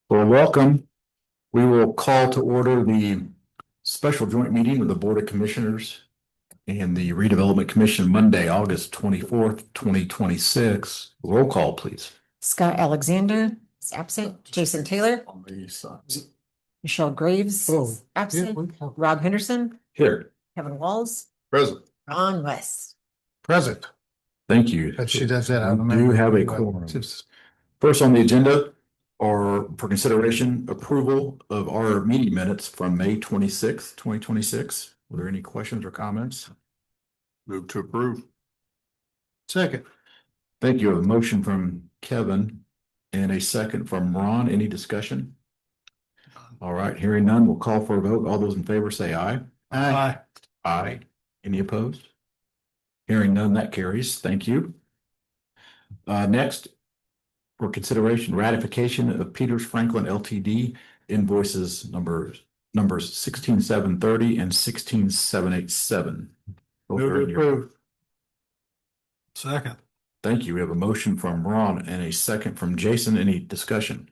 Well, welcome. We will call to order the special joint meeting of the Board of Commissioners and the Redevelopment Commission Monday, August 24th, 2026. Roll call, please. Scott Alexander is absent. Jason Taylor, Michelle Graves is absent. Rob Henderson, Here. Kevin Walls, Present. Ron West. Present. Thank you. But she does that. We do have a quorum. First on the agenda are for consideration approval of our meeting minutes from May 26th, 2026. Were there any questions or comments? Move to approve. Second. Thank you. A motion from Kevin and a second from Ron. Any discussion? All right, hearing none, we'll call for a vote. All those in favor say aye. Aye. Aye. Any opposed? Hearing none, that carries. Thank you. Next, for consideration, ratification of Peters Franklin Ltd. invoices numbers 16730 and 16787. Move to approve. Second. Thank you. We have a motion from Ron and a second from Jason. Any discussion?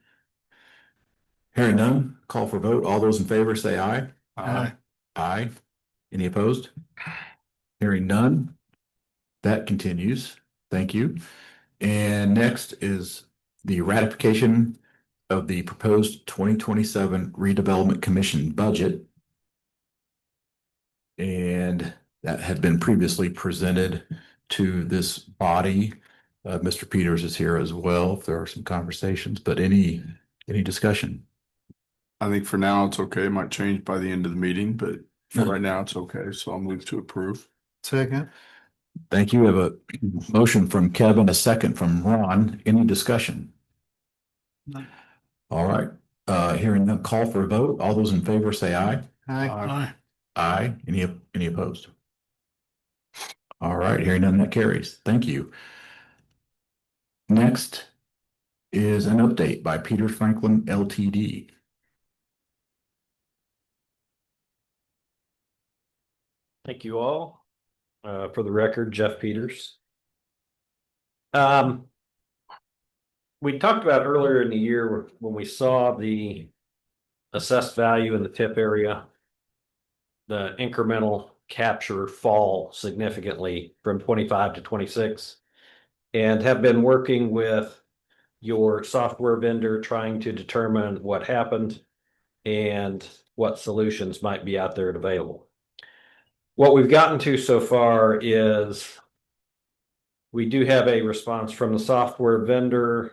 Hearing none, call for vote. All those in favor say aye. Aye. Aye. Any opposed? Hearing none, that continues. Thank you. And next is the ratification of the proposed 2027 Redevelopment Commission budget. And that had been previously presented to this body. Mr. Peters is here as well if there are some conversations, but any discussion? I think for now it's okay. It might change by the end of the meeting, but for right now it's okay. So I'll move to approve. Second. Thank you. We have a motion from Kevin, a second from Ron. Any discussion? No. All right. Hearing none, call for a vote. All those in favor say aye. Aye. Aye. Any opposed? All right. Hearing none, that carries. Thank you. Next is an update by Peters Franklin Ltd. Thank you all. For the record, Jeff Peters. We talked about earlier in the year when we saw the assessed value in the tip area, the incremental capture fall significantly from 25 to 26, and have been working with your software vendor trying to determine what happened and what solutions might be out there and available. What we've gotten to so far is we do have a response from the software vendor,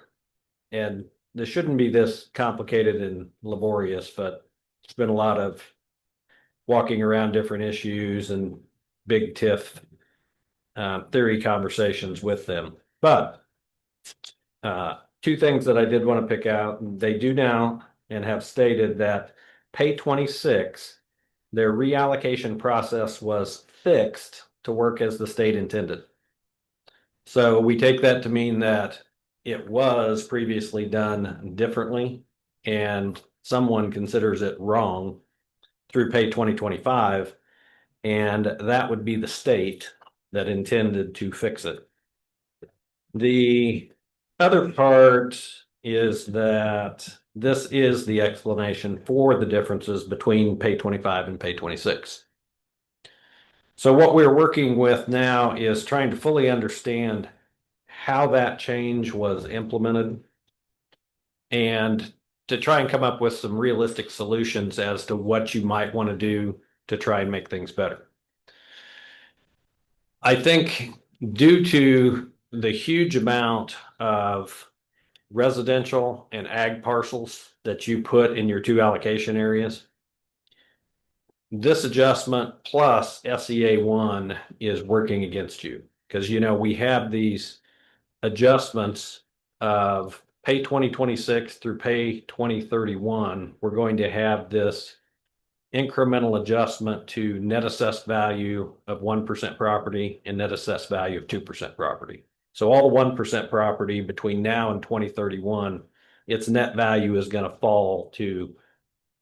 and this shouldn't be this complicated and laborious, but it's been a lot of walking around different issues and big TIF theory conversations with them. But two things that I did want to pick out. They do now and have stated that pay 26, their reallocation process was fixed to work as the state intended. So we take that to mean that it was previously done differently and someone considers it wrong through pay 2025, and that would be the state that intended to fix it. The other part is that this is the explanation for the differences between pay 25 and pay 26. So what we're working with now is trying to fully understand how that change was implemented and to try and come up with some realistic solutions as to what you might want to do to try and make things better. I think due to the huge amount of residential and ag parcels that you put in your two allocation areas, this adjustment plus SEA1 is working against you because, you know, we have these adjustments of pay 2026 through pay 2031. We're going to have this incremental adjustment to net assessed value of 1% property and net assessed value of 2% property. So all the 1% property between now and 2031, its net value is going to fall to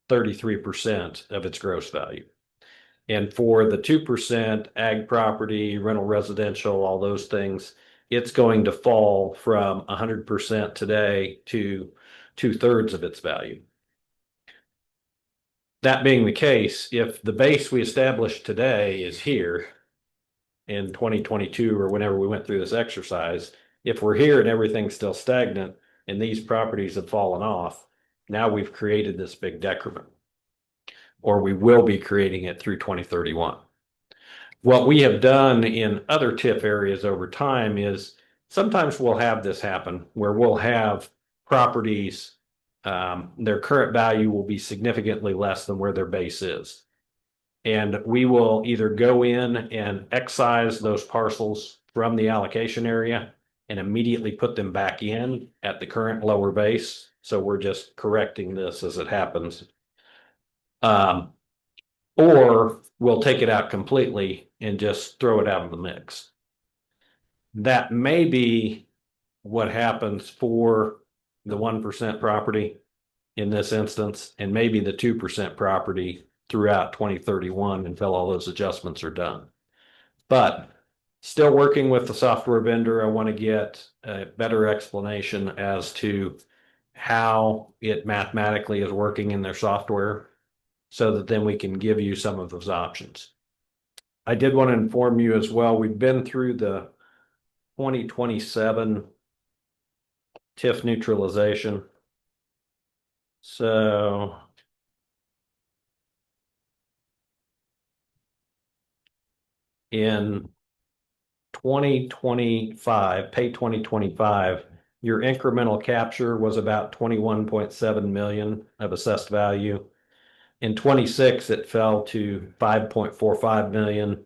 33% of its gross value. And for the 2% ag property, rental residential, all those things, it's going to fall from 100% today to 2/3 of its value. That being the case, if the base we established today is here in 2022 or whenever we went through this exercise, if we're here and everything's still stagnant and these properties have fallen off, now we've created this big decrement. Or we will be creating it through 2031. What we have done in other TIF areas over time is sometimes we'll have this happen where we'll have properties, their current value will be significantly less than where their base is. And we will either go in and excise those parcels from the allocation area and immediately put them back in at the current lower base. So we're just correcting this as it happens. Or we'll take it out completely and just throw it out of the mix. That may be what happens for the 1% property in this instance, and maybe the 2% property throughout 2031 until all those adjustments are done. But still working with the software vendor, I want to get a better explanation as to how it mathematically is working in their software, so that then we can give you some of those options. I did want to inform you as well, we've been through the 2027 TIF neutralization. So in 2025, pay 2025, your incremental capture was about 21.7 million of assessed value. In 26, it fell to 5.45 million.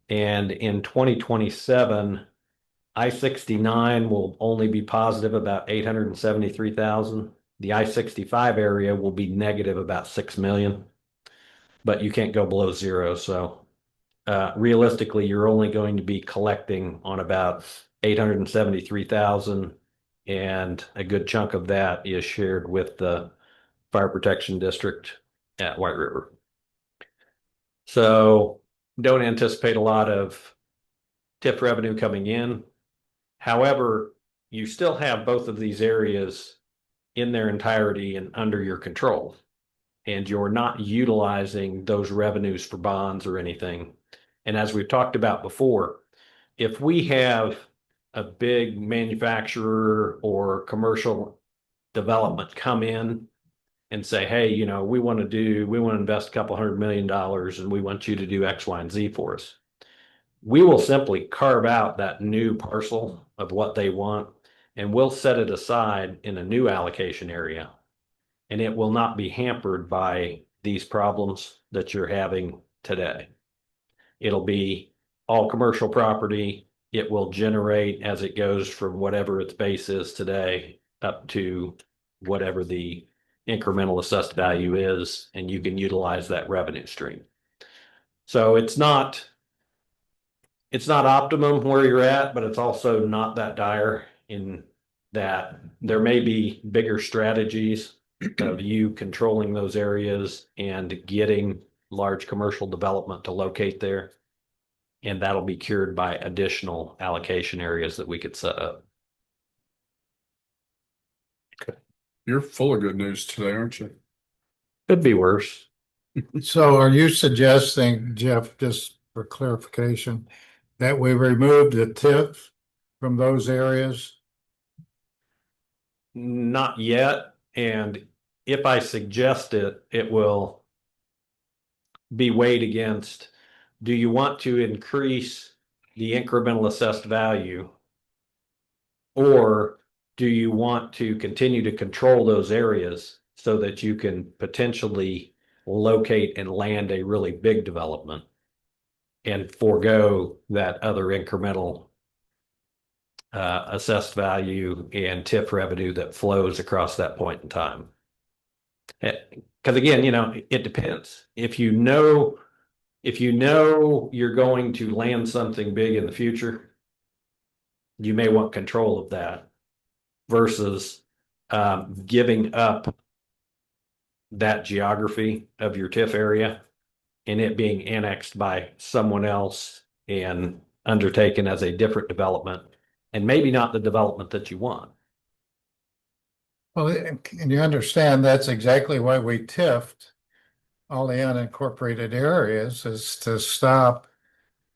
And in 2027, I-69 will only be positive about 873,000. The I-65 area will be negative about 6 million, but you can't go below zero. So realistically, you're only going to be collecting on about 873,000, and a good chunk of that is shared with the Fire Protection District at White River. So don't anticipate a lot of TIF revenue coming in. However, you still have both of these areas in their entirety and under your control, and you're not utilizing those revenues for bonds or anything. And as we've talked about before, if we have a big manufacturer or commercial development come in and say, hey, you know, we want to invest a couple $100 million and we want you to do X, Y, and Z for us. We will simply carve out that new parcel of what they want, and we'll set it aside in a new allocation area. And it will not be hampered by these problems that you're having today. It'll be all commercial property. It will generate as it goes from whatever its base is today up to whatever the incremental assessed value is, and you can utilize that revenue stream. So it's not optimum where you're at, but it's also not that dire in that there may be bigger strategies of you controlling those areas and getting large commercial development to locate there. And that'll be cured by additional allocation areas that we could set up. You're full of good news today, aren't you? Could be worse. So are you suggesting, Jeff, just for clarification, that we remove the TIF from those areas? Not yet. And if I suggest it, it will be weighed against, do you want to increase the incremental assessed value, or do you want to continue to control those areas so that you can potentially locate and land a really big development and forego that other incremental assessed value and TIF revenue that flows across that point in time? Because again, you know, it depends. If you know you're going to land something big in the future, you may want control of that versus giving up that geography of your TIF area and it being annexed by someone else and undertaken as a different development, and maybe not the development that you want. Well, and you understand that's exactly why we TIFed all the unincorporated areas is to stop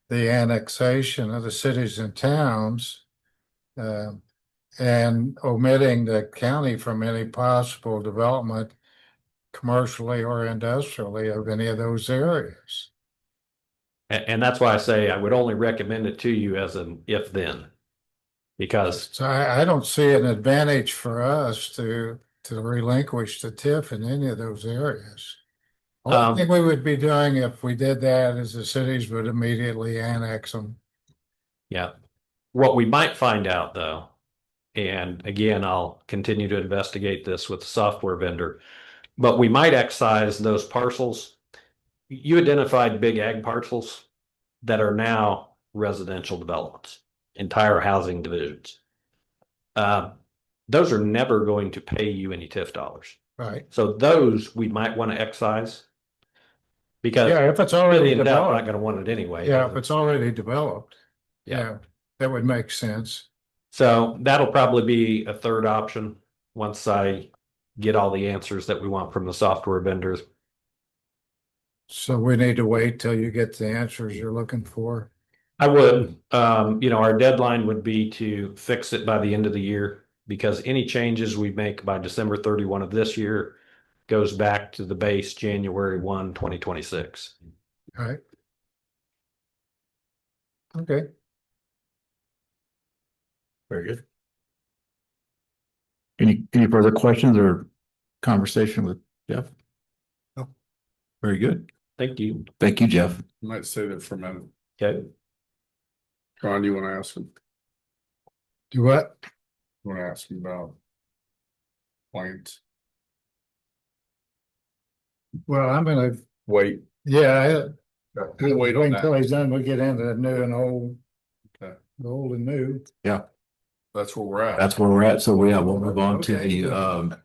the annexation of the cities and towns. And omitting the county from any possible development commercially or industrially of any of those areas. And that's why I say I would only recommend it to you as an if then. Because So I don't see an advantage for us to relinquish the TIF in any of those areas. I think we would be doing if we did that is the cities would immediately annex them. yeah, what we might find out though, and again, I'll continue to investigate this with the software vendor, but we might excise those parcels. You identified big ag parcels that are now residential developments, entire housing divisions. Those are never going to pay you any TIF dollars. Right. So those we might want to excise because Yeah, if it's really already in doubt, we're not developed. going to want it anyway. Yeah, if it's already developed. Yeah. Yeah, that would make sense. So that'll probably be a third option once I get all the answers that we want from the software vendors. So we need to wait till you get the answers you're looking for. I would, our deadline would be to fix it by the end of the year because any changes we make by December 31 of this year goes back to the base January 1, 2026. All right. Okay. Very good. Any further questions or conversation with Jeff? No. Very good. Thank you. Thank you, Jeff. I might say that for a minute. Okay. Ron, do you want to ask him? Do what? You want to ask him about points? Well, I'm gonna, Wait. yeah, We'll wait on until that. he's done, we get into the new and old. Okay. The old and new. That's where we're at. That's where we're at. So we'll move on to the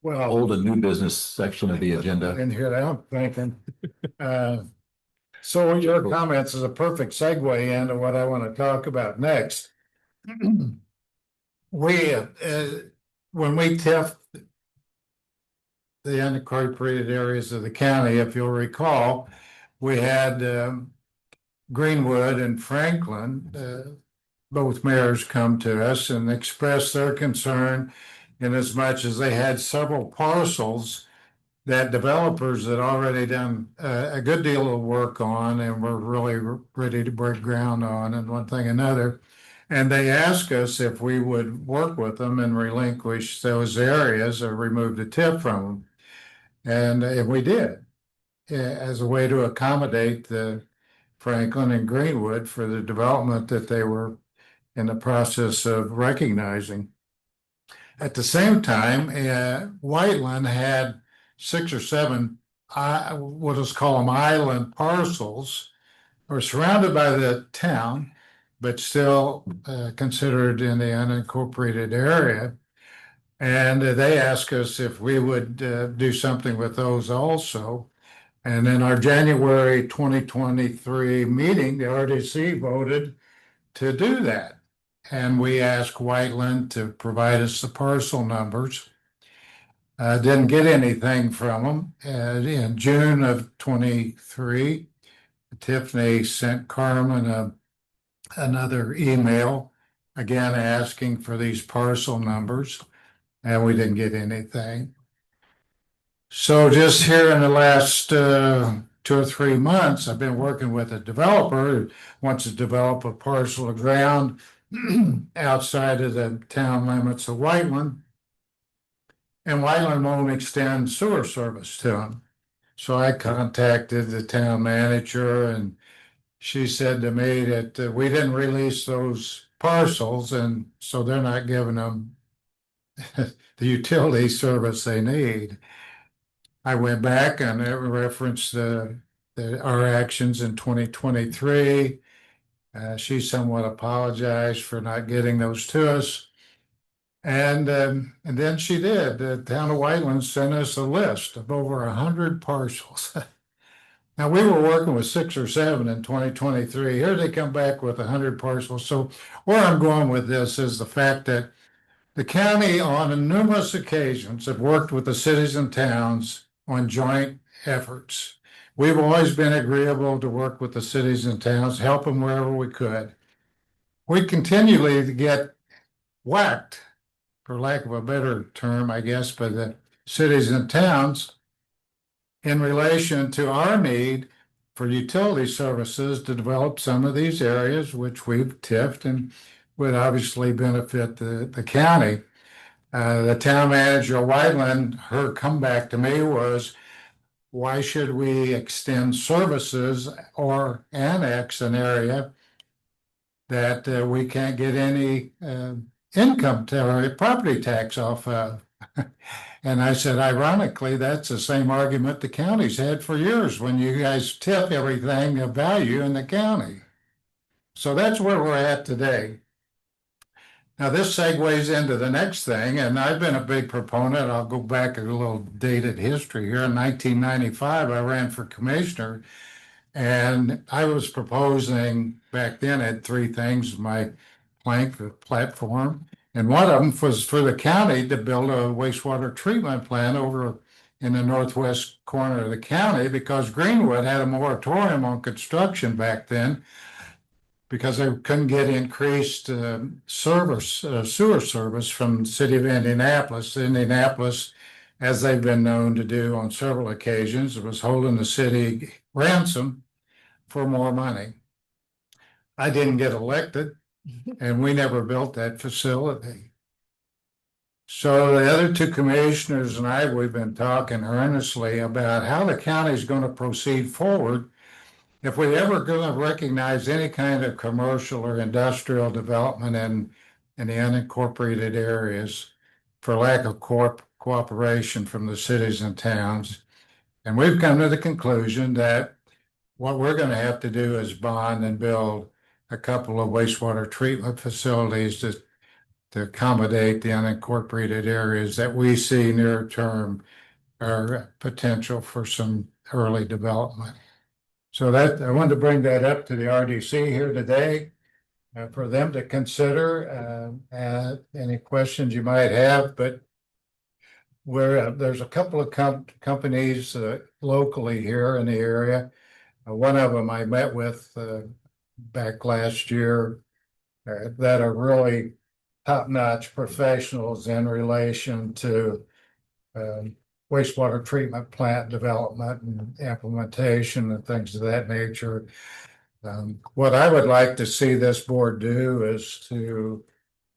Well, old and new business section of the agenda. in here, I'm thinking. So your comments is a perfect segue into what I want to talk about next. We, when we TIF the unincorporated areas of the county, if you'll recall, we had Greenwood and Franklin, both mayors come to us and express their concern in as much as they had several parcels that developers had already done a good deal of work on and were really ready to break ground on and one thing another. And they asked us if we would work with them and relinquish those areas or remove the TIF from them. And we did, as a way to accommodate the Franklin and Greenwood for the development that they were in the process of recognizing. At the same time, Whiteland had 6 or 7, what is call them island parcels, are surrounded by the town, but still considered in the unincorporated area. And they asked us if we would do something with those also. And in our January 2023 meeting, the RDC voted to do that. And we asked Whiteland to provide us the parcel numbers. Didn't get anything from them. In June of 23, Tiffany sent Carmen another email, again asking for these parcel numbers, and we didn't get anything. So just here in the last 2 or 3 months, I've been working with a developer who wants to develop a parcel of ground outside of the town limits of Whiteland. And Whiteland won't extend sewer service to him. So I contacted the town manager and she said to me that we didn't release those parcels and so they're not giving them the utility service they need. I went back and it referenced our actions in 2023. She somewhat apologized for not getting those to us. And then she did. The town of Whiteland sent us a list of over 100 parcels. Now, we were working with 6 or 7 in 2023. Here they come back with 100 parcels. So where I'm going with this is the fact that The county on numerous occasions have worked with the cities and towns on joint efforts. We've always been agreeable to work with the cities and towns, help them wherever we could. We continually get whacked, for lack of a better term, I guess, by the cities and towns in relation to our need for utility services to develop some of these areas, which we've TIFed and would obviously benefit the county. The town manager of Whiteland, her comeback to me was, why should we extend services or annex an area that we can't get any income or property tax off of? And I said, ironically, that's the same argument the county's had for years when you guys tip everything of value in the county. So that's where we're at today. Now, this segues into the next thing, and I've been a big proponent. I'll go back a little dated history here. In 1995, I ran for commissioner, and I was proposing back then, I had three things, my platform. And one of them was for the county to build a wastewater treatment plant over in the northwest corner of the county, because Greenwood had a moratorium on construction back then because they couldn't get increased sewer service from the city of Indianapolis. Indianapolis, as they've been known to do on several occasions, was holding the city ransom for more money. I didn't get elected, and we never built that facility. So the other two commissioners and I, we've been talking earnestly about how the county is going to proceed forward if we ever going to recognize any kind of commercial or industrial development in the unincorporated areas for lack of cooperation from the cities and towns. And we've come to the conclusion that what we're going to have to do is bond and build a couple of wastewater treatment facilities to accommodate the unincorporated areas that we see near term are potential for some early development. So that I wanted to bring that up to the RDC here today for them to consider any questions you might have. But there's a couple of companies locally here in the area. One of them I met with back last year that are really top-notch professionals in relation to wastewater treatment plant development and implementation and things of that nature. What I would like to see this board do is to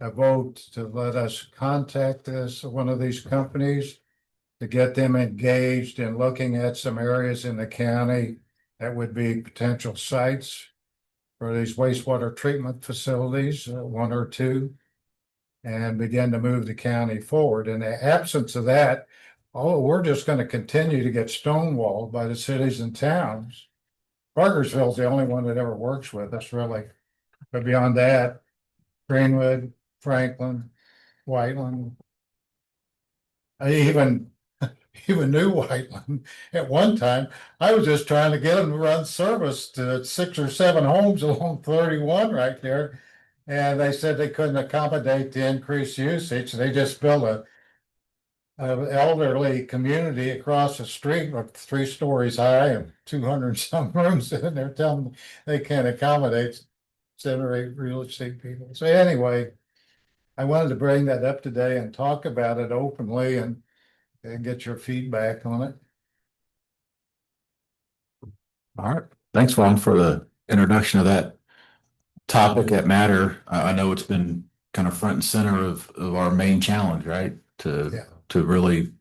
vote to let us contact one of these companies to get them engaged in looking at some areas in the county that would be potential sites for these wastewater treatment facilities, one or two, and begin to move the county forward. In the absence of that, we're just going to continue to get stonewalled by the cities and towns. Parkersville's the only one that ever works with us, really. But beyond that, Greenwood, Franklin, Whiteland, I even knew Whiteland at one time. I was just trying to get them to run service to 6 or 7 homes along 31 right there. And they said they couldn't accommodate the increased usage. They just built an elderly community across the street, 3 stories high and 200 some rooms, and they're telling them they can't accommodate 7 or 8 real estate people. So anyway, I wanted to bring that up today and talk about it openly and get your feedback on it. All right. Thanks, Ron, for the introduction of that topic, that matter. I know it's been kind of front and center of our main challenge, right? To really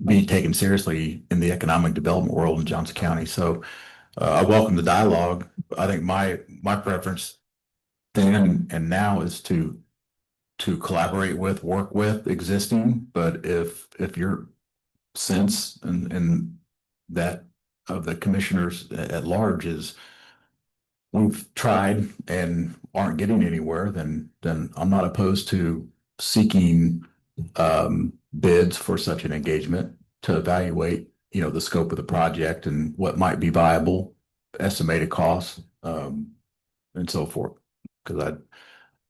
be taken seriously in the economic development world in Johnson County. So I welcome the dialogue. I think my preference then and now is to collaborate with, work with existing, but if your sense and that of the commissioners at large is we've tried and aren't getting anywhere, then I'm not opposed to seeking bids for such an engagement to evaluate, the scope of the project and what might be viable, estimated costs, and so forth. Because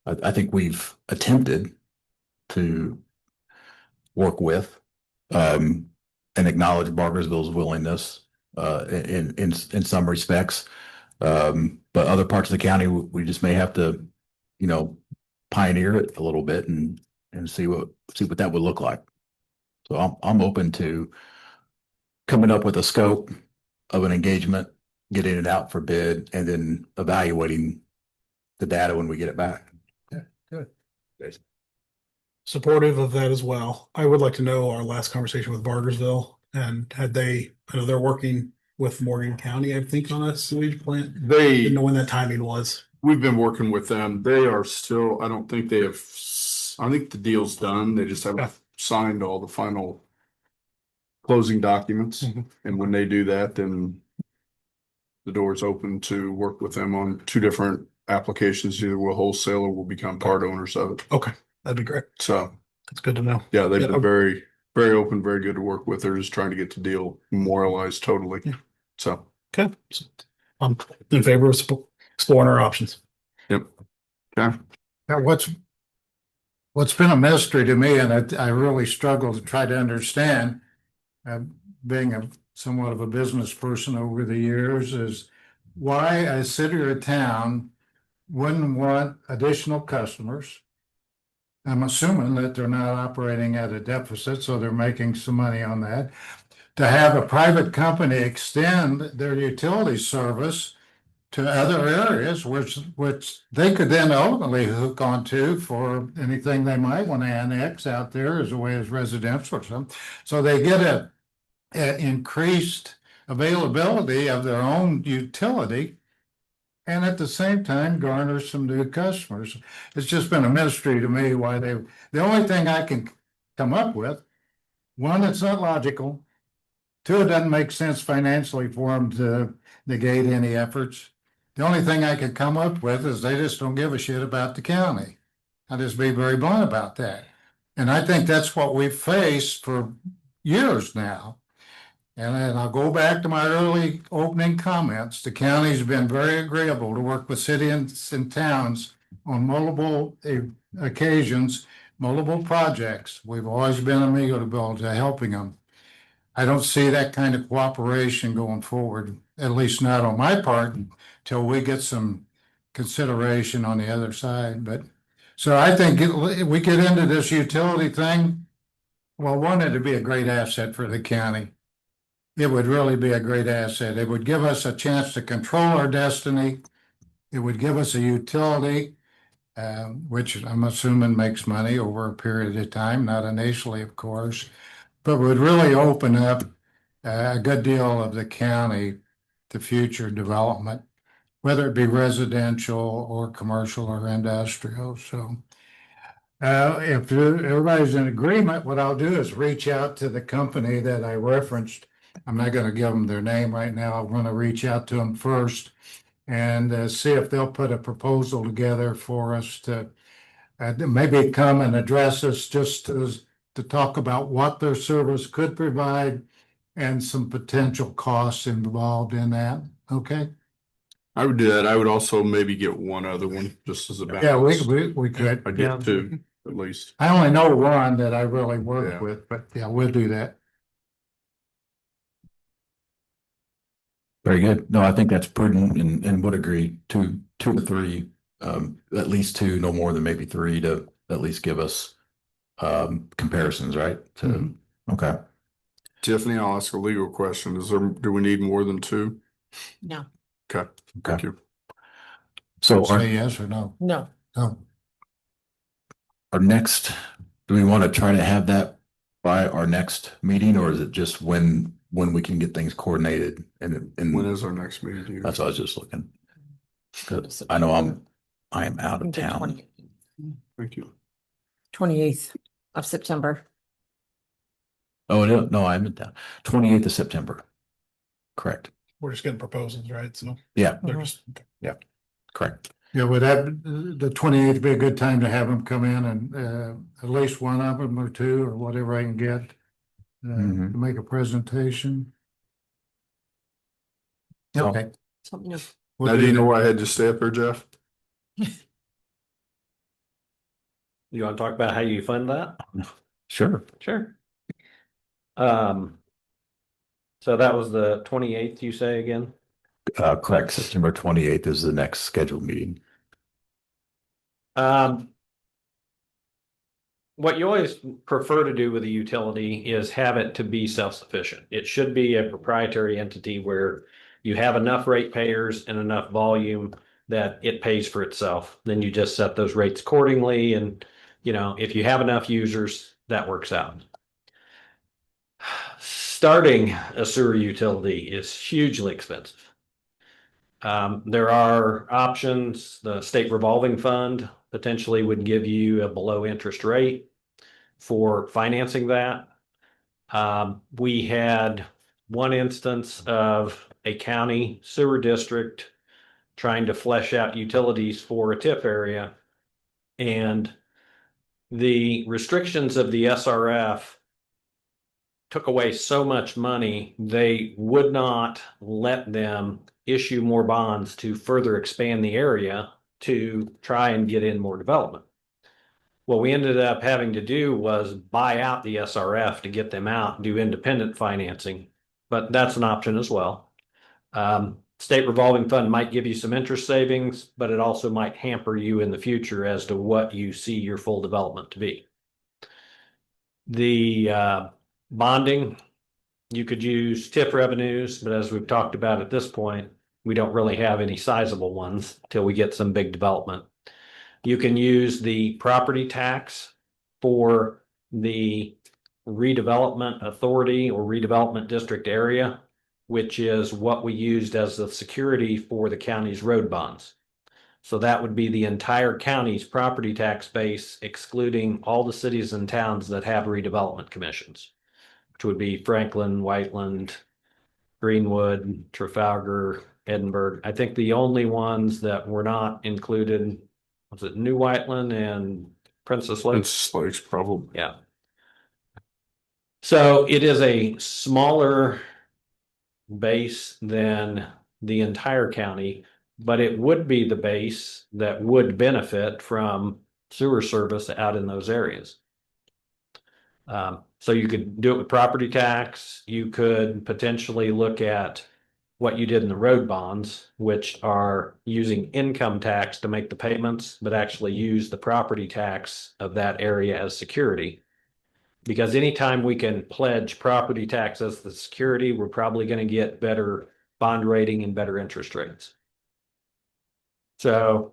I think we've attempted to work with, and acknowledge Bargersville's willingness, in some respects. But other parts of the county, we just may have to, pioneer it a little bit and see what that would look like. So I'm open to coming up with a scope of an engagement, getting it out for bid, and then evaluating the data when we get it back. Supportive of that as well. I would like to know our last conversation with Bargersville and I know they're working with Morgan County, I think, on a sewage plant. Didn't know when that timing was. We've been working with them. They are still, I don't think they have, I think the deal's done. They just haven't signed all the final closing documents. Mhm. And when they do that, then the door's open to work with them on two different applications. Either we'll wholesale or we'll become part owners of it. Okay, that'd be great. So, That's good to know. yeah, they've Yeah, been very, very open, very good to work with. They're just trying to get the deal memorialized totally. Yeah. So, Okay. So, I'm in favor of exploring our options. yep. Okay. Now, what's been a mystery to me, and I really struggle to try to understand, being somewhat of a business person over the years, is why a city or a town wouldn't want additional customers. I'm assuming that they're not operating at a deficit, so they're making some money on that. To have a private company extend their utility service to other areas, which they could then ultimately hook onto for anything they might want to annex out there as a way as residential or something. So they get a increased availability of their own utility, and at the same time garner some new customers. It's just been a mystery to me why the only thing I can come up with, one, it's not logical. Two, it doesn't make sense financially for them to negate any efforts. The only thing I could come up with is they just don't give a shit about the county. I'll just be very blunt about that. And I think that's what we've faced for years now. And then I'll go back to my early opening comments. The county's been very agreeable to work with cities and towns on multiple occasions, multiple projects. We've always been amenable to helping them. I don't see that kind of cooperation going forward, at least not on my part, until we get some consideration on the other side. But so I think we get into this utility thing. Well, one, it'd be a great asset for the county. It would really be a great asset. It would give us a chance to control our destiny. It would give us a utility, which I'm assuming makes money over a period of time, not initially, of course, but would really open up a good deal of the county to future development, whether it be residential or commercial or industrial. So if everybody's in agreement, what I'll do is reach out to the company that I referenced. I'm not going to give them their name right now. I'm going to reach out to them first and see if they'll put a proposal together for us to maybe come and address us just to talk about what their service could provide and some potential costs involved in that. Okay. I would do that. I would also maybe get one other one just as a balance. Yeah, we could. I'd get two at least. I only know one that I really Yeah. work with, but yeah, we'll do that. Very good. No, I think that's prudent and would agree two to three, at least two, no more than maybe three, to at least give us comparisons, right? Okay. Tiffany, I'll ask a legal question. Do we need more than two? No. Okay, thank you. So Say yes or no. No. No. our next, do we want to try to have that by our next meeting, or is it just when we can get things coordinated? And When is our next meeting? Do you- that's what I was just looking. 'Cause I know I am out of town. Thank you. 28th of September. Oh, no, I'm in town. 28th of September. Correct. We're just getting proposals, right? So Yeah, they're just. correct. Yeah, would the 28th be a good time to have them come in and at least one of them or two or whatever I can get Mhm. to make a presentation? So- Okay. Something new. We'll Now, do you do know that. why I had to stay up here, Jeff? You want to talk about how you fund that? Sure. Sure. Um. So that was the 28th, you say again? Correct. September 28th is the next scheduled meeting. What you always prefer to do with a utility is have it to be self-sufficient. It should be a proprietary entity where you have enough ratepayers and enough volume that it pays for itself. Then you just set those rates accordingly. And, if you have enough users, that works out. Starting a sewer utility is hugely expensive. There are options. The state revolving fund potentially would give you a below interest rate for financing that. We had one instance of a county sewer district trying to flesh out utilities for a TIF area. And the restrictions of the SRF took away so much money, they would not let them issue more bonds to further expand the area to try and get in more development. What we ended up having to do was buy out the SRF to get them out, do independent financing, but that's an option as well. State revolving fund might give you some interest savings, but it also might hamper you in the future as to what you see your full development to be. The bonding, you could use TIF revenues, but as we've talked about at this point, we don't really have any sizable ones till we get some big development. You can use the property tax for the redevelopment authority or redevelopment district area, which is what we used as the security for the county's road bonds. So that would be the entire county's property tax base, excluding all the cities and towns that have redevelopment commissions, which would be Franklin, Whiteland, Greenwood, Trafalgar, Edinburgh. I think the only ones that were not included was it New Whiteland and Princess Lake? It's like probably. Yeah. So it is a smaller base than the entire county, but it would be the base that would benefit from sewer service out in those areas. So you could do it with property tax. You could potentially look at what you did in the road bonds, which are using income tax to make the payments, but actually use the property tax of that area as security. Because anytime we can pledge property tax as the security, we're probably going to get better bond rating and better interest rates. So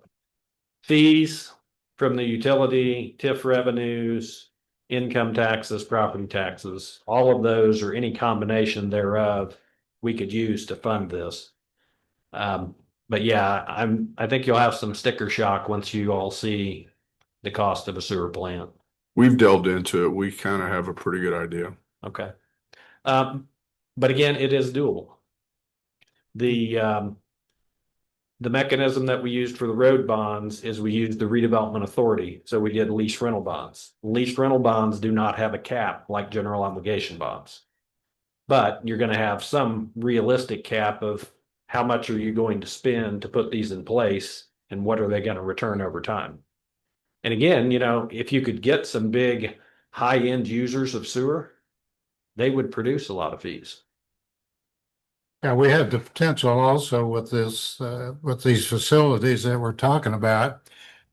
fees from the utility, TIF revenues, income taxes, property taxes, all of those or any combination thereof we could use to fund this. But yeah, I think you'll have some sticker shock once you all see the cost of a sewer plant. We've delved into it. We kind of have a pretty good idea. Okay. But again, it is doable. The mechanism that we used for the road bonds is we used the redevelopment authority. So we did lease rental bonds. Lease rental bonds do not have a cap like general obligation bonds. But you're going to have some realistic cap of how much are you going to spend to put these in place and what are they going to return over time. And again, if you could get some big high-end users of sewer, they would produce a lot of fees. Yeah, we have the potential also with with these facilities that we're talking about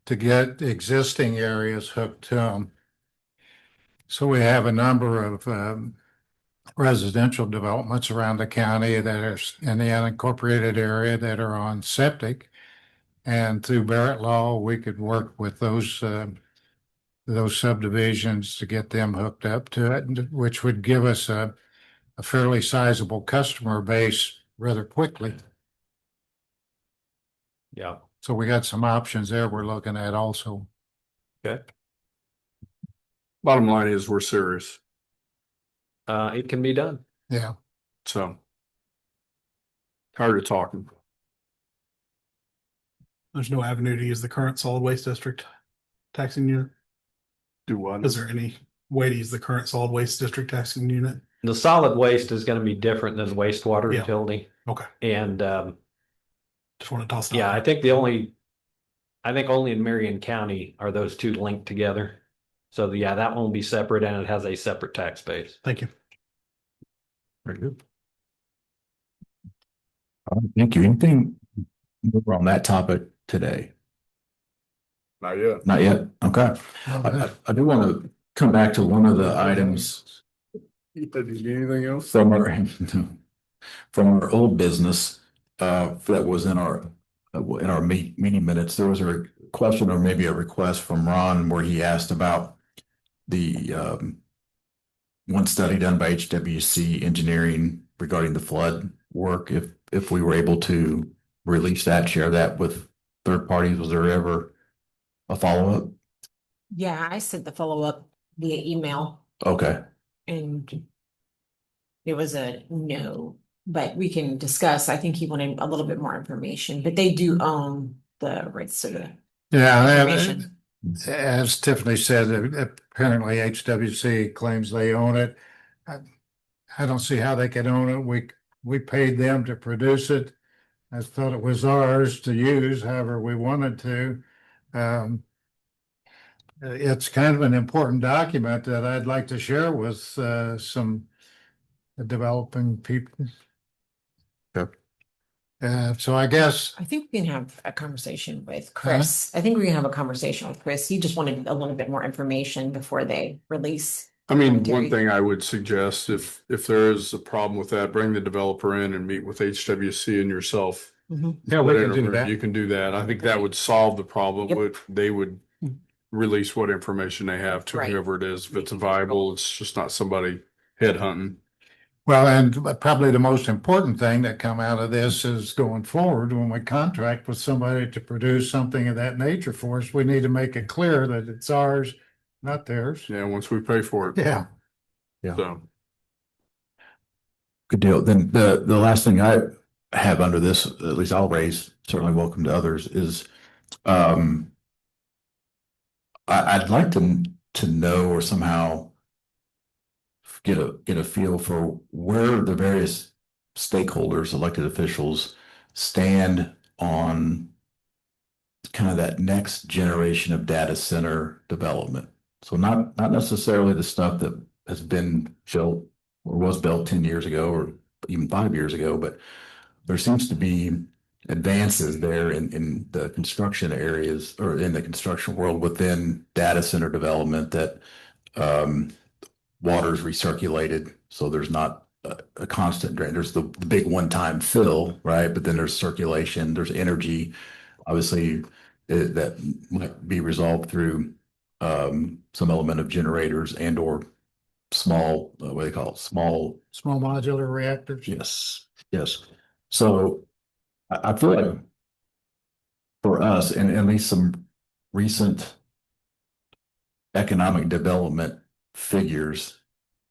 to get existing areas hooked to them. So we have a number of residential developments around the county that are in the unincorporated area that are on septic. And through Barrett Law, we could work with those subdivisions to get them hooked up to it, which would give us a fairly sizable customer base rather quickly. Yeah. So we got some options there we're looking at also. Okay. Bottom line is we're serious. It can be done. Yeah. So tired of talking. There's no avenue to use the current solid waste district taxing unit. Do what? Is there any way to use the current solid waste district taxing unit? The solid waste is going to be different than wastewater Yeah. utility. Okay. And Just want to toss that. yeah, out. I think I think only in Marion County are those two linked together. So yeah, that one will be separate and it has a separate tax base. Thank you. Very good. All right, thank you. Anything more on that topic today? Not yet. Not yet. Okay. I do want to come back to one of the items Did you get anything else? from our old business, that was in our meeting minutes. There was a question or maybe a request from Ron where he asked about the, one study done by HWC Engineering regarding the flood work. If we were able to release that, share that with third parties, was there ever a follow-up? Yeah, I sent the follow-up via email Okay, and it was a no, but we can discuss. I think he wanted a little bit more information, but they do own the rights to the Yeah, information. as Tiffany said, apparently HWC claims they own it. I don't see how they could own it. We paid them to produce it. I thought it was ours to use however we wanted to. It's kind of an important document that I'd like to share with some developing people. Yep. So I guess, I think we can have a conversation with Chris. I think we can have a conversation with Chris. He just wanted a little bit more information before they release. I mean, one Commentary. thing I would suggest, if there is a problem with that, bring the developer in and meet with HWC and yourself. yeah, we can do that. You can do that. I think that would solve the problem. Yep. They would release what information they have to Right. whoever it is. If it's viable, it's just not somebody headhunting. Well, and probably the most important thing that come out of this is going forward, when we contract with somebody to produce something of that nature for us, we need to make it clear that it's ours, not theirs. Yeah, once we pay for it. Yeah. So, good deal. Then the last thing I have under this, at least I'll raise, certainly welcome to others, is I'd like to know or somehow get a feel for where the various stakeholders, elected officials, stand on kind of that next generation of data center development. So not necessarily the stuff that has been built or was built 10 years ago or even 5 years ago, but there seems to be advances there in the construction areas or in the construction world within data center development that water is recirculated, so there's not a constant drain. There's the big one-time fill, right? But then there's circulation, there's energy, obviously, that might be resolved through some element of generators and or small, what do they call it? Small Modular reactors. Yes. So I feel like for us, and at least some recent economic development figures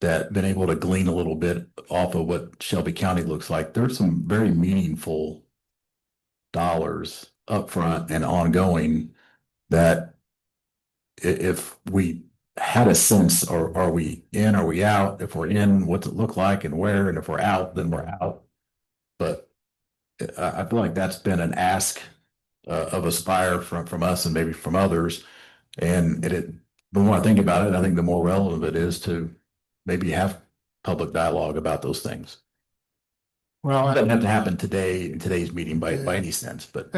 that been able to glean a little bit off of what Shelby County looks like, there's some very meaningful dollars upfront and ongoing that if we had a sense, or are we in, are we out? If we're in, what's it look like and where? And if we're out, then we're out. But I feel like that's been an ask of Aspire from us and maybe from others. And the more I think about it, I think the more relevant it is to maybe have public dialogue about those things. Well, It doesn't have to happen today in today's meeting by any sense, but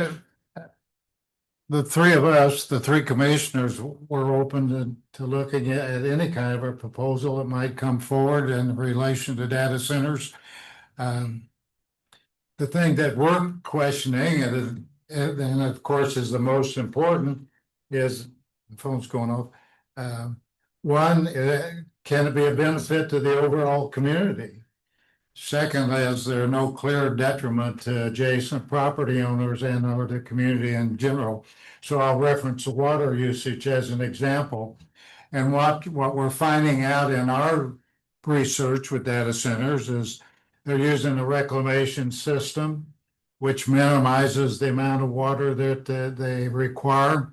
the three of us, the three commissioners, were open to looking at any kind of a proposal that might come forward in relation to data centers. The thing that we're questioning, and of course is the most important, is the phone's going off. One, can it be a benefit to the overall community? Secondly, is there no clear detriment to adjacent property owners and or the community in general? So I'll reference the water usage as an example. And what we're finding out in our research with data centers is they're using a reclamation system, which minimizes the amount of water that they require.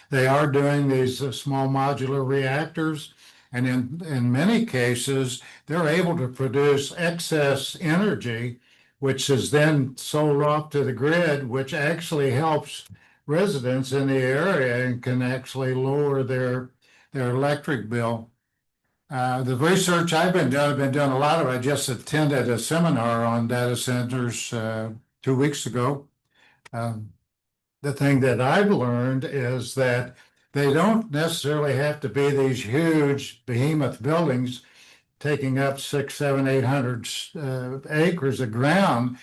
They are doing these small modular reactors. And in many cases, they're able to produce excess energy, which is then sold off to the grid, which actually helps residents in the area and can actually lower their electric bill. The research I've been doing a lot of. I just attended a seminar on data centers 2 weeks ago. The thing that I've learned is that they don't necessarily have to be these huge behemoth buildings taking up 600, 700, 800 acres of ground.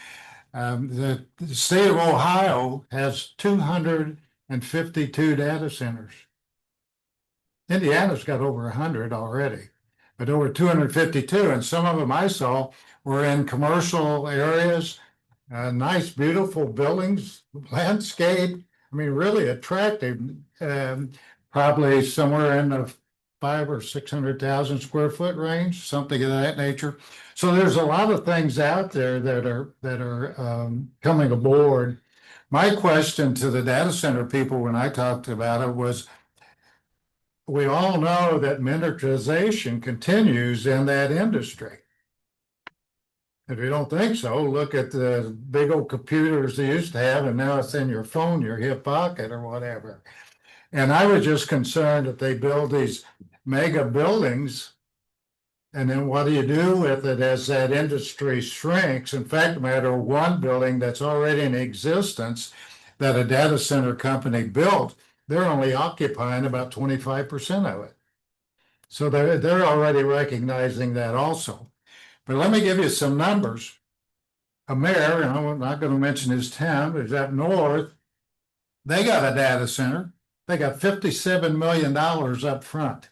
The state of Ohio has 252 data centers. Indiana's got over 100 already, but over 252, and some of them I saw were in commercial areas, nice, beautiful buildings, landscape. I mean, really attractive. Probably somewhere in the 500,000 or 600,000 square foot range, something of that nature. So there's a lot of things out there that are coming aboard. My question to the data center people when I talked about it was, we all know that miniaturization continues in that industry. If you don't think so, look at the big old computers they used to have, and now it's in your phone, your hip pocket, or whatever. And I was just concerned that they build these mega buildings, and then what do you do with it as that industry shrinks? In fact, matter one building that's already in existence that a data center company built, they're only occupying about 25% of it. So they're already recognizing that also. But let me give you some numbers. A mayor, and I'm not going to mention his town, but it's up north. They got a data center. They got $57 million up front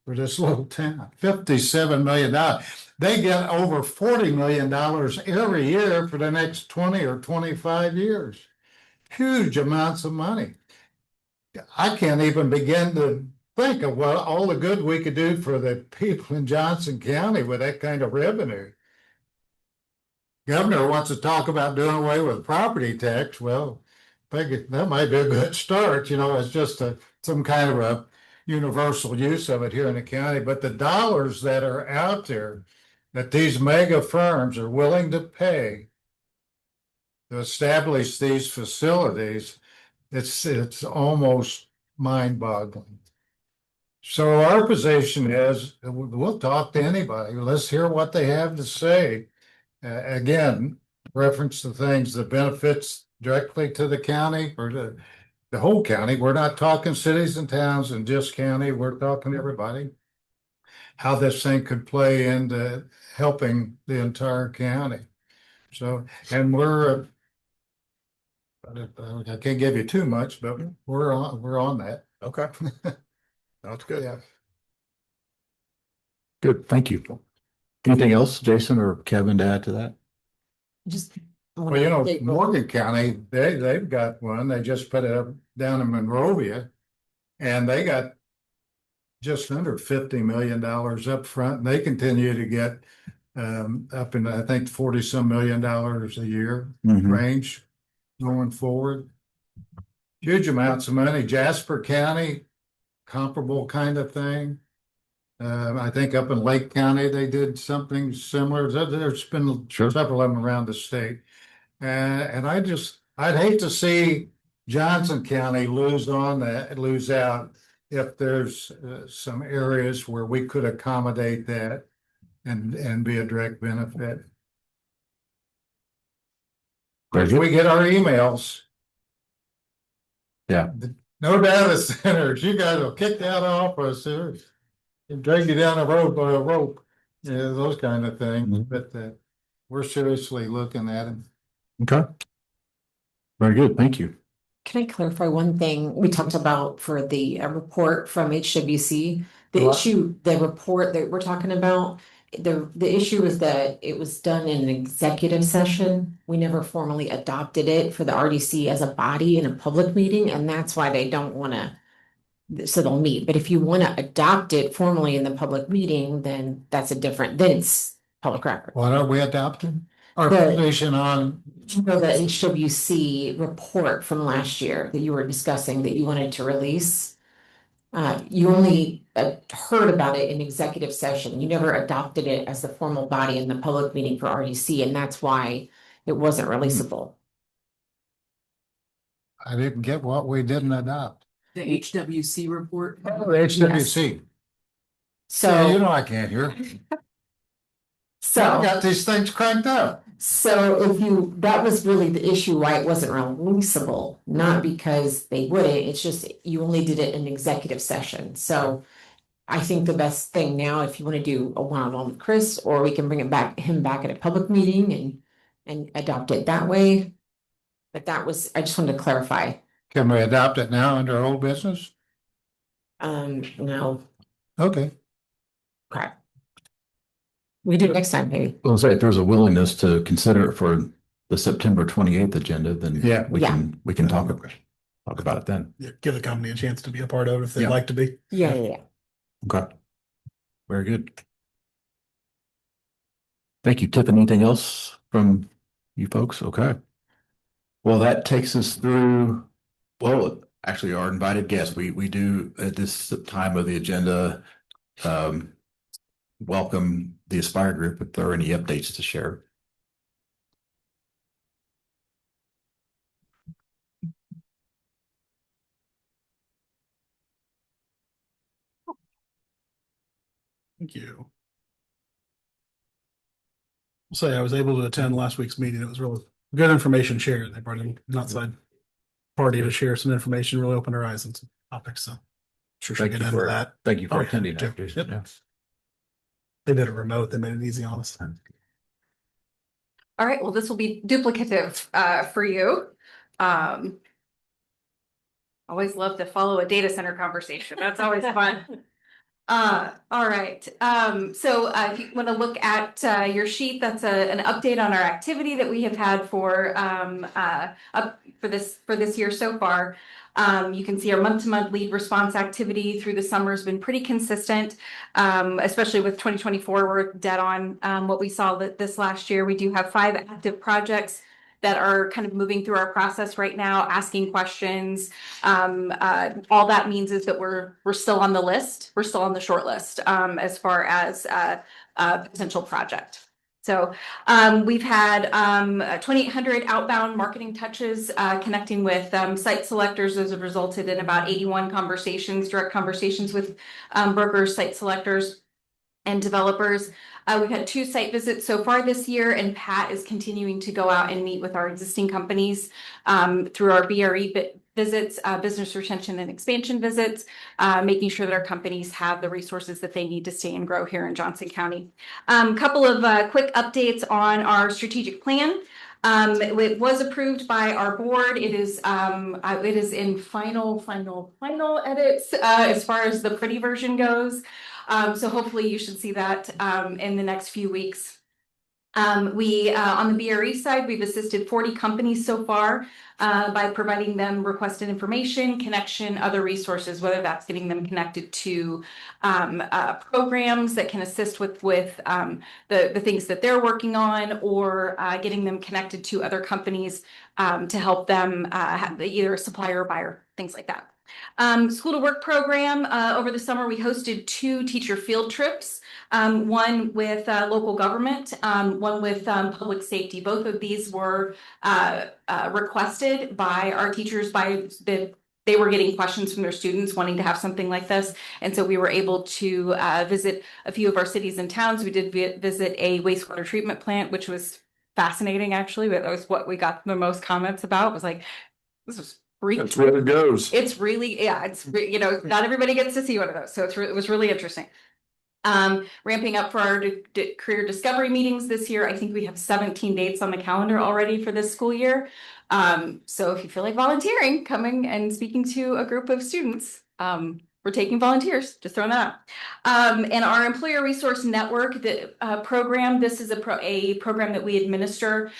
for this little town. $57 million. They get over $40 million every year for the next 20 or 25 years. Huge amounts of money. I can't even begin to think of what all the good we could do for the people in Johnson County with that kind of revenue. Governor wants to talk about doing away with property tax. Well, I think that might be a good start. You know, it's just some kind of a universal use of it here in the county. But the dollars that are out there that these mega firms are willing to pay to establish these facilities, it's almost mind-boggling. So our position is we'll talk to anybody. Let's hear what they have to say. Again, reference to things that benefits directly to the county or to the whole county. We're not talking cities and towns and just county. We're talking to everybody. How this thing could play into helping the entire county. So, and I can't give you too much, but we're on that. Okay. That's good. Yeah. Good, thank you. Anything else, Jason or Kevin, to add to that? Just. Well, you know, Morgan County, they've got one. They just put it up down in Monrovia, and they got just under $50 million up front. And they continue to get up in, I think, 40-some million dollars a year range going forward. Huge amounts of money. Jasper County, comparable kind of thing. I think up in Lake County, they did something similar. There's been several of them around the state. And I'd hate to see Johnson County lose out if there's some areas where we could accommodate that and be a direct benefit. If we get our emails. Yeah. No data centers, you guys will kick that off us and drag you down a rope, yeah, those kind of things. But we're seriously looking at them. Okay. Very good, thank you. Can I clarify one thing? We talked about for the report from HWC, the report that we're talking about, the issue is that it was done in an executive session. We never formally adopted it for the RDC as a body in a public meeting, and that's why they don't want to, so they'll meet. But if you want to adopt it formally in the public meeting, then that's then it's public record. What are we adopting? Our position on the HWC report from last year that you were discussing that you wanted to release. You only heard about it in executive session. You never adopted it as the formal body in the public meeting for RDC, and that's why it wasn't releasable. I didn't get what we didn't adopt. The HWC report. Oh, the HWC. Yeah, you know I can't hear. I So, got these things cranked up. so if you, that was really the issue why it wasn't releasable, not because they wouldn't, it's just you only did it in executive session, so. I think the best thing now, if you want to do a one-on-one with Chris, or we can bring him back at a public meeting and adopt it that way. But that was, I just wanted to clarify, Can we adopt it now under old business? no, Okay. okay. We do it next time, maybe. I'll say if there's a willingness to consider it for the September 28th agenda, then Yeah. we can talk about it then. Yeah, give the company a chance to be a part of it if they'd Yeah. like to be. Yeah. Okay. Very good. Thank you, Tiff. Anything else from you folks? Okay. Well, that takes us through, well, actually our invited guests. We do at this time of the agenda, welcome the Aspire group if there are any updates to share. Thank you. I'll say I was able to attend last week's meeting. It was really good information shared. They brought in an outside party to share some information, really opened our eyes on some topics. So sure should get into that. Thank you Oh, for yeah, attending sure. that, Jason. Yep. Yeah. They did it remote. They made it easy on us. All right, well, this will be duplicative for you. Always love to follow a data center conversation. That's always fun. All right, so if you want to look at your sheet, that's an update on our activity that we have had for for this year so far. You can see our month-to-month lead response activity through the summer has been pretty consistent, especially with 2024. We're dead on what we saw this last year. We do have 5 active projects that are kind of moving through our process right now, asking questions. All that means is that we're still on the list. We're still on the short list as far as a potential project. So we've had 2,800 outbound marketing touches connecting with site selectors. Those have resulted in about 81 conversations, direct conversations with brokers, site selectors, and developers. We've had 2 site visits so far this year, and Pat is continuing to go out and meet with our existing companies through our BRE visits, business retention and expansion visits, making sure that our companies have the resources that they need to stay and grow here in Johnson County. Couple of quick updates on our strategic plan. It was approved by our board. It is in final edits as far as the pretty version goes. So hopefully you should see that in the next few weeks. On the BRE side, we've assisted 40 companies so far by providing them requested information, connection, other resources, whether that's getting them connected to programs that can assist with the things that they're working on, or getting them connected to other companies to help them have either a supplier or buyer, things like that. School to Work program, over the summer, we hosted 2 teacher field trips, one with local government, one with public safety. Both of these were requested by our teachers they were getting questions from their students wanting to have something like this. And so we were able to visit a few of our cities and towns. We did visit a wastewater treatment plant, which was fascinating, actually. That was what we got the most comments about, was like, this was freak. That's where it goes. It's really, yeah, not everybody gets to see one of those. So it was really interesting. Ramping up for our career discovery meetings this year. I think we have 17 dates on the calendar already for this school year. So if you feel like volunteering, coming and speaking to a group of students, we're taking volunteers, just throwing that out. And our Employer Resource Network program, this is a program that we administer,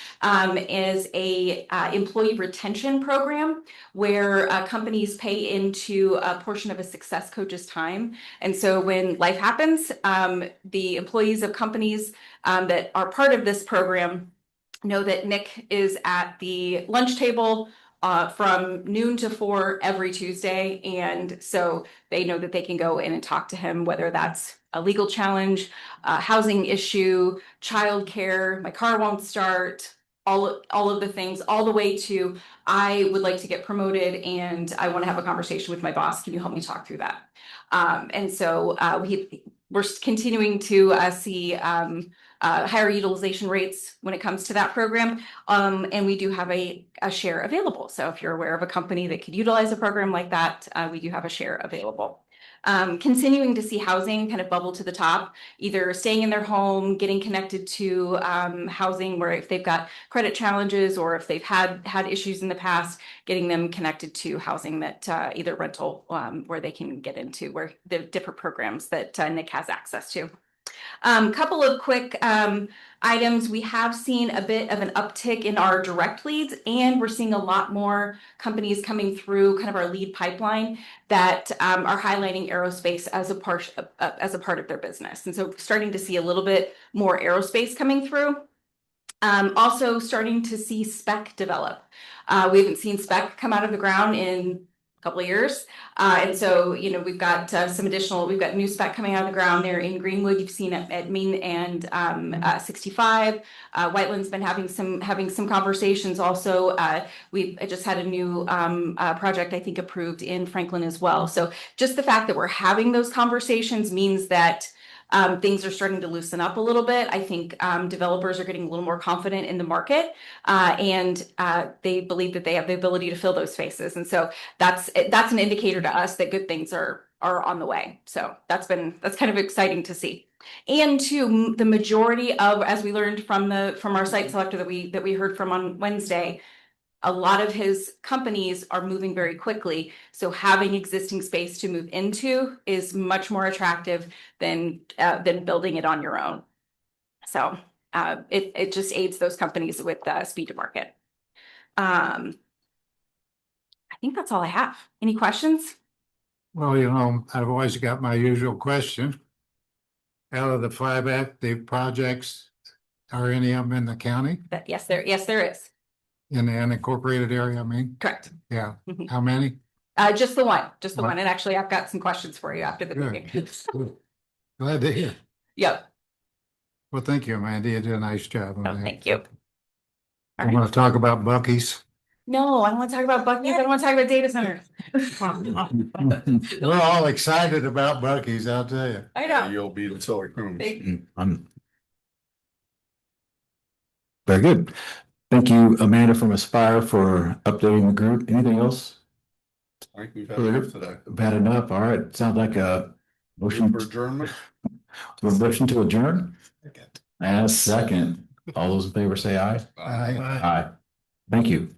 is a employee retention program where companies pay into a portion of a success coach's time. And so when life happens, the employees of companies that are part of this program know that Nick is at the lunch table from noon to 4 every Tuesday. And so they know that they can go in and talk to him, whether that's a legal challenge, a housing issue, childcare, my car won't start, all of the things, all the way to, I would like to get promoted and I want to have a conversation with my boss. Can you help me talk through that? And so we're continuing to see higher utilization rates when it comes to that program. And we do have a share available. So if you're aware of a company that could utilize a program like that, we do have a share available. Continuing to see housing kind of bubble to the top, either staying in their home, getting connected to housing where if they've got credit challenges or if they've had issues in the past, getting them connected to housing that either rental where they can get into, where the different programs that Nick has access to. Couple of quick items. We have seen a bit of an uptick in our direct leads, and we're seeing a lot more companies coming through kind of our lead pipeline that are highlighting aerospace as a part of their business. And so starting to see a little bit more aerospace coming through. Also starting to see spec develop. We haven't seen spec come out of the ground in couple of years. And so, you know, we've got we've got new spec coming out of the ground there in Greenwood. You've seen it at Main and 65. Whiteland's been having some conversations also. I just had a new project, I think, approved in Franklin as well. So just the fact that we're having those conversations means that things are starting to loosen up a little bit. I think developers are getting a little more confident in the market, and they believe that they have the ability to fill those spaces. And so that's an indicator to us that good things are on the way. So that's kind of exciting to see. And two, the majority of, as we learned from our site selector that we heard from on Wednesday, a lot of his companies are moving very quickly. So having existing space to move into is much more attractive than building it on your own. So it just aids those companies with speed to market. I think that's all I have. Any questions? Well, you know, I've always got my usual question. Out of the 5 active projects, are any of them in the county? Yes, there is. In the unincorporated area, I mean? Correct. Yeah. Mhm. How many? Just the one. One. And actually, I've got some questions for you after the meeting. Good. Glad to hear. Yep. Well, thank you, Amanda. You did a nice job on Oh, that. thank you. I want to talk about Buc-ee's. No, I don't want to talk about Buc-ee's. I don't want to talk about data centers. We're all excited about Buc-ee's, I'll tell you. I know. You'll be until it comes. Very good. Thank you, Amanda from Aspire, for updating the group. Anything else? I think we've had enough today. Bad enough. All right. Sounds like a motion For adjournment. motion to adjourn. And a second. All those in favor say aye. Aye. Aye. Thank you.